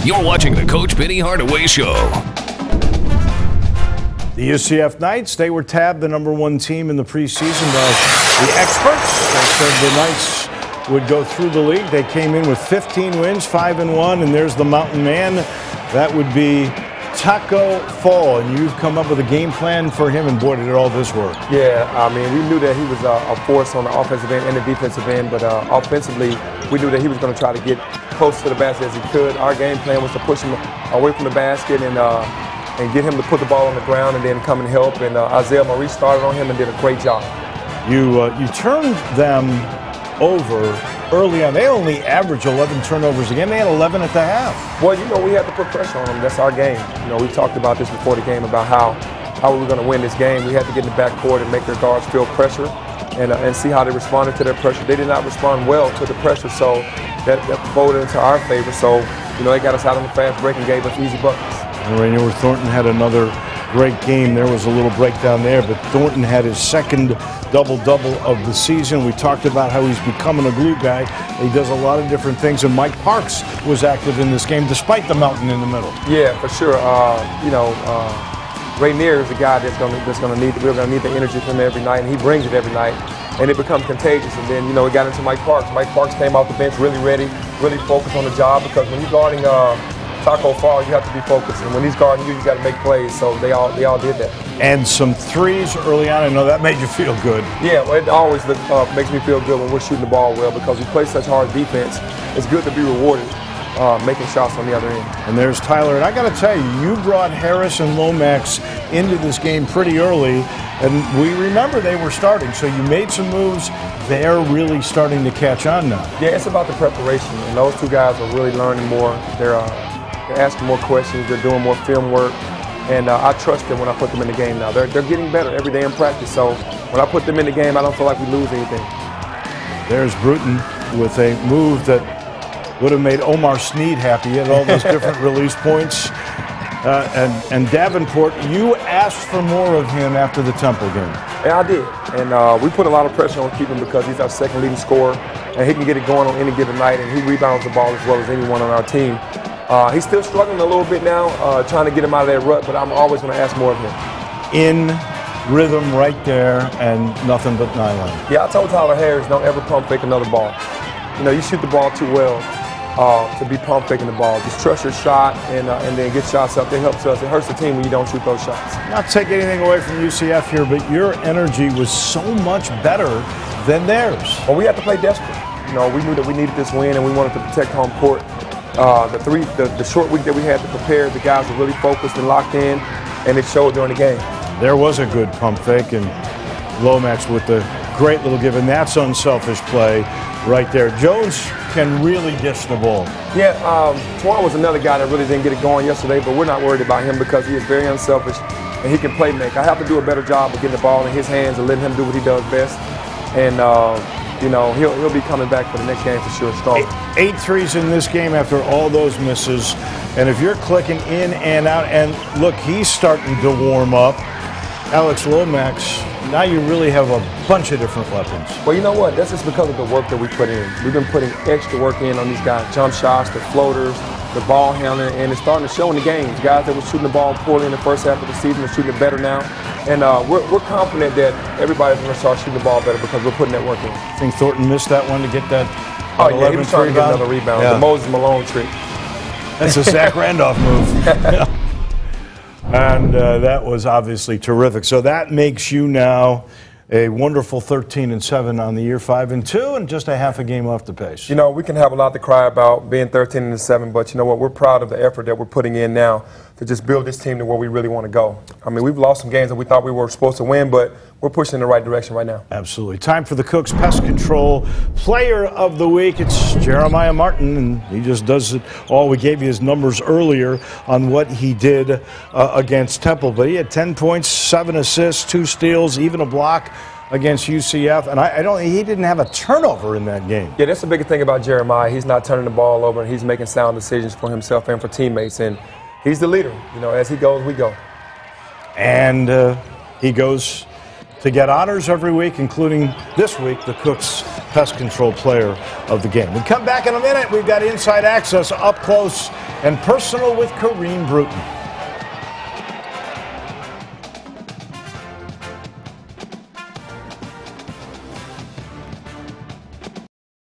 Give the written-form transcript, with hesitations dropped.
You're watching the Coach Penny Hardaway Show. The UCF Knights, they were tabbed the #1 team in the preseason by the experts. They said the Knights would go through the league. They came in with 15 wins, 5-1, and there's the mountain man. That would be Tacko Fall, and you've come up with a game plan for him, and boy, did all this work. Yeah, I mean, we knew that he was a force on the offensive end and the defensive end, but offensively, we knew that he was going to try to get close to the basket as he could. Our game plan was to push him away from the basket and get him to put the ball on the ground and then come and help. And Isaiah Maurice started on him and did a great job. You turned them over early on. They only averaged 11 turnovers a game. They had 11 at the half. Well, you know, we had to put pressure on them. That's our game. You know, we talked about this before the game about how we were going to win this game. We had to get in the backcourt and make their guards feel pressure and see how they responded to their pressure. They did not respond well to the pressure, so that voted into our favor. So, you know, they got us out on the fast break and gave us easy buckets. And Rainier Thornton had another great game. There was a little breakdown there, but Thornton had his second double-double of the season. We talked about how he's becoming a glue guy. He does a lot of different things, and Mike Parks was active in this game despite the mountain in the middle. Yeah, for sure. Rainier is a guy we're going to need the energy from him every night, and he brings it every night, and it becomes contagious. And then, you know, we got into Mike Parks. Mike Parks came off the bench really ready, really focused on the job, because when you're guarding Tacko Fall, you have to be focused, and when he's guarding you, you got to make plays. So they all did that. And some threes early on. I know that made you feel good. Yeah, well, it always makes me feel good when we're shooting the ball well, because we play such hard defense. It's good to be rewarded making shots on the other end. And there's Tyler. And I got to tell you brought Harris and Lomax into this game pretty early, and we remember they were starting. So you made some moves. They're really starting to catch on now. Yeah, it's about the preparation, and those two guys are really learning more. They're asking more questions. They're doing more film work, and I trust them when I put them in the game now. They're getting better every day in practice, so when I put them in the game, I don't feel like we lose anything. There's Bruton with a move that would have made Omar Sneed happy. He had all those different release points. And Davenport, you asked for more of him after the Temple game. Yeah, I did, and we put a lot of pressure on keeping him because he's our second leading scorer, and he can get it going on any given night, and he rebounds the ball as well as anyone on our team. He's still struggling a little bit now, trying to get him out of that rut, but I'm always going to ask more of him. In rhythm right there, and nothing but nylon. Yeah, I told Tyler Harris, don't ever pump fake another ball. You know, you shoot the ball too well to be pump faking the ball. Just trust your shot and then get shots up. It helps us. It hurts the team when you don't shoot those shots. Not to take anything away from UCF here, but your energy was so much better than theirs. Well, we had to play desperate. You know, we knew that we needed this win, and we wanted to protect home court. The short week that we had to prepare, the guys were really focused and locked in, and it showed during the game. There was a good pump fake, and Lomax with the great little give, and that's unselfish play right there. Jones can really dish the ball. Yeah, Twan was another guy that really didn't get it going yesterday, but we're not worried about him because he is very unselfish, and he can play make. I have to do a better job of getting the ball in his hands and letting him do what he does best. And you know, he'll be coming back for the next game for sure. Strong. 8 threes in this game after all those misses. And if you're clicking in and out, and look, he's starting to warm up. Alex Lomax, now you really have a bunch of different weapons. Well, you know what? That's just because of the work that we put in. We've been putting extra work in on these guys. Jump shots, the floaters, the ball handling, and it's starting to show in the games. Guys that were shooting the ball poorly in the first half of the season are shooting it better now. And we're confident that everybody's going to start shooting the ball better because we're putting that work in. I think Thornton missed that one to get that. Oh, yeah, he was trying to get another rebound. Yeah. The Moses Malone trick. That's a Zach Randolph move. And that was obviously terrific. So that makes you now a wonderful 13-7 on the year, 5-2, and just a half a game off the pace. You know, we can have a lot to cry about being 13-7, but you know what? We're proud of the effort that we're putting in now to just build this team to where we really want to go. I mean, we've lost some games that we thought we were supposed to win, but we're pushing in the right direction right now. Absolutely. Time for the Cooks Pest Control Player of the Week. It's Jeremiah Martin, and he just does it all. We gave you his numbers earlier on what he did against Temple, but he had 10 points, 7 assists, 2 steals, even a block against UCF, and he didn't have a turnover in that game. Yeah, that's the big thing about Jeremiah. He's not turning the ball over, and he's making sound decisions for himself and for teammates, and he's the leader. You know, as he goes, we go. And he goes to get honors every week, including this week, the Cooks Pest Control Player of the Game. We come back in a minute. We've got inside access up close and Personal with Kareem Bruton.